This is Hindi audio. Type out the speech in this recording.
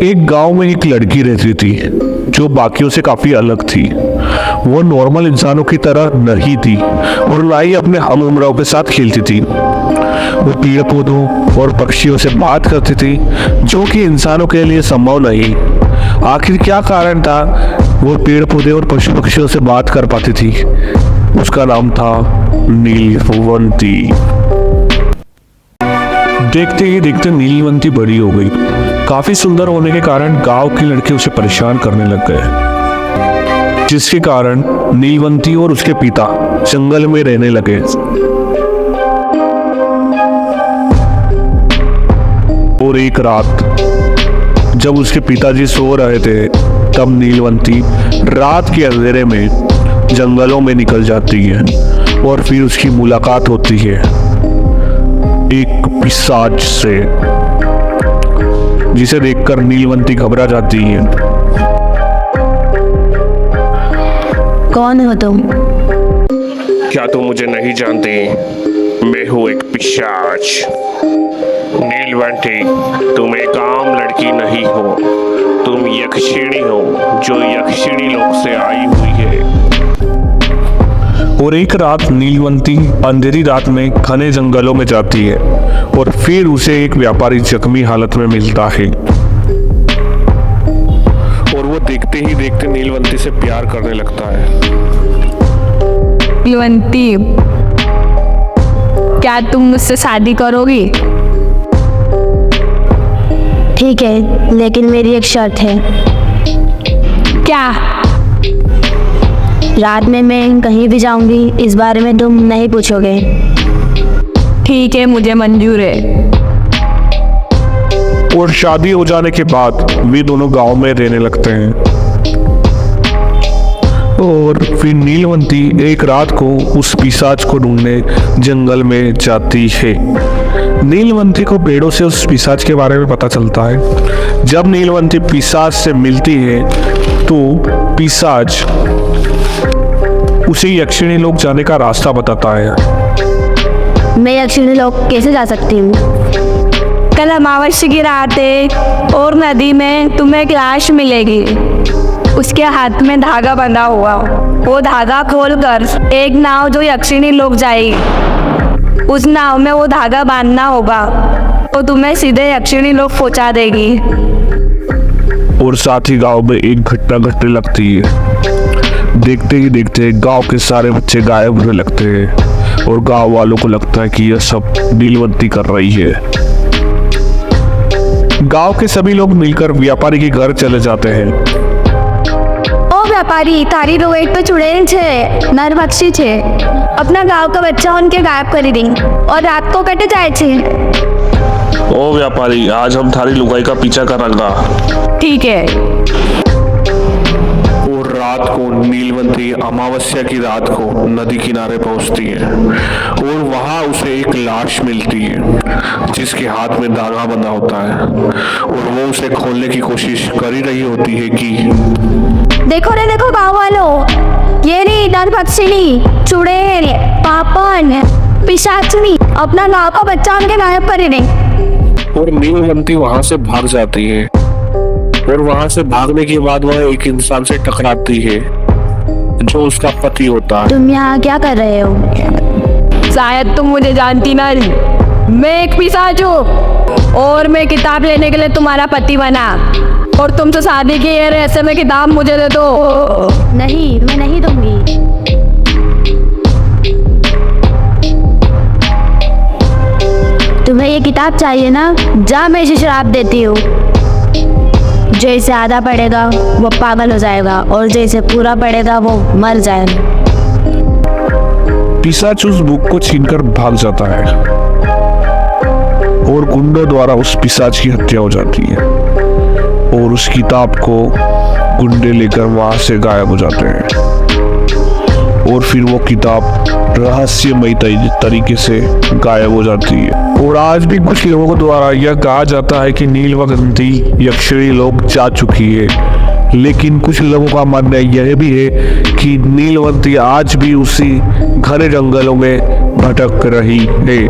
एक गांव में एक लड़की रहती थी जो बाकियों से काफी अलग थी। वो नॉर्मल इंसानों की तरह नहीं थी और ना ही अपने हम उम्रों के साथ खेलती थी। वो पेड़ पौधों और पक्षियों से बात करती थी जो कि इंसानों के लिए संभव नहीं। आखिर क्या कारण था वो पेड़ पौधे और पशु पक्षियों से बात कर पाती थी? उसका नाम था नीलवंती। देखते ही देखते नीलवंती बड़ी हो गई। काफी सुंदर होने के कारण गांव की लड़के उसे परेशान करने लग गए, जिसके कारण नीलवंती और उसके पिता जंगल में रहने लगे। और एक रात जब उसके पिताजी सो रहे थे तब नीलवंती रात के अंधेरे में जंगलों में निकल जाती है और फिर उसकी मुलाकात होती है एक पिशाच से, जिसे देखकर नीलवंती घबरा जाती है। कौन हो तुम? क्या तुम मुझे नहीं जानती? मैं हूँ एक पिशाच। नीलवंती, तुम एक आम लड़की नहीं हो, तुम यक्षिणी हो जो यक्षिणी लोक से आई हुई है। और एक रात नीलवंती अंधेरी रात में घने जंगलों में जाती है और फिर उसे एक व्यापारी जख्मी हालत में मिलता है और वो देखते ही देखते नीलवंती से प्यार करने लगता है। नीलवंती, क्या तुम मुझसे शादी करोगी? ठीक है, लेकिन मेरी एक शर्त है। क्या? रात में मैं कहीं भी जाऊंगी, इस बारे में तुम नहीं पूछोगे। ठीक है, मुझे मंजूर है। और शादी हो जाने के बाद वे दोनों गांव में रहने लगते हैं। और फिर नीलवंती एक रात को उस पिशाच को ढूंढने जंगल में जाती है। नीलवंती को पेड़ों से उस पिशाच के बारे में पता चलता है। जब नीलवंती पिशाच से मिलती है तो पिशाच उसे यक्षिणी लोक जाने का रास्ता बताता है। मैं यक्षिणी लोक कैसे जा सकती हूँ? कल अमावस्या की रात है और नदी में तुम्हें एक लाश मिलेगी। उसके हाथ में धागा बंधा हुआ, वो धागा खोलकर एक नाव जो यक्षिणी लोक जाएगी, उस नाव में वो धागा बांधना होगा, वो तुम्हें सीधे यक्षिणी लोक पहुंचा देगी। और साथ ही गांव में एक घटना घटने लगती है। देखते ही देखते गांव के सारे बच्चे गायब होने लगते हैं और गांव वालों को लगता है कि यह सब नीलवंती कर रही है। गांव के सभी लोग मिलकर व्यापारी के घर चले जाते हैं। ओ व्यापारी, तारी रोड पे चुड़ैल छे, नर पक्षी छे, अपना गांव का बच्चा उनके गायब कर दी और रात को कटे जाए छे। ओ व्यापारी, आज हम थारी लुगाई का पीछा करेंगा। ठीक है। और रात को नीलवंती अमावस्या की रात को नदी किनारे पहुंचती है और वहां उसे एक लाश मिलती है जिसके हाथ में धागा बंधा होता है और वो उसे खोलने की कोशिश कर ही रही होती है कि देखो रे देखो गाँव वालों, ये नहीं नर पक्षिणी, चुड़ैल, पापन, पिशाचनी अपना गाँव का बच्चा उनके गायब कर रही। और नीलवंती वहां से भाग जाती है और वहां से भागने के बाद वह एक इंसान से टकराती है जो उसका पति होता है। तुम यहाँ क्या कर रहे हो? शायद तुम मुझे जानती ना, मैं एक पिशाच हूँ और मैं किताब लेने के लिए तुम्हारा पति बना और तुमसे शादी की है। ऐसे में किताब मुझे दे दो। नहीं, मैं नहीं दूंगी। तुम्हें ये किताब चाहिए ना? जा, मैं इसे श्राप देती हूँ। जैसे आधा पढ़ेगा वो पागल हो जाएगा और जैसे पूरा पढ़ेगा वो मर जाएगा। पिशाच उस बुक को छीनकर भाग जाता है और गुंडों द्वारा उस पिशाच की हत्या हो जाती है और उस किताब को गुंडे लेकर वहां से गायब हो जाते हैं। और फिर वो किताब रहस्यमयी तरीके से गायब हो जाती है। और आज भी कुछ लोगों द्वारा यह कहा जाता है कि नीलवंती यक्षिणी लोक जा चुकी है, लेकिन कुछ लोगों का मानना यह भी है कि नीलवंती आज भी उसी घने जंगलों में भटक रही है।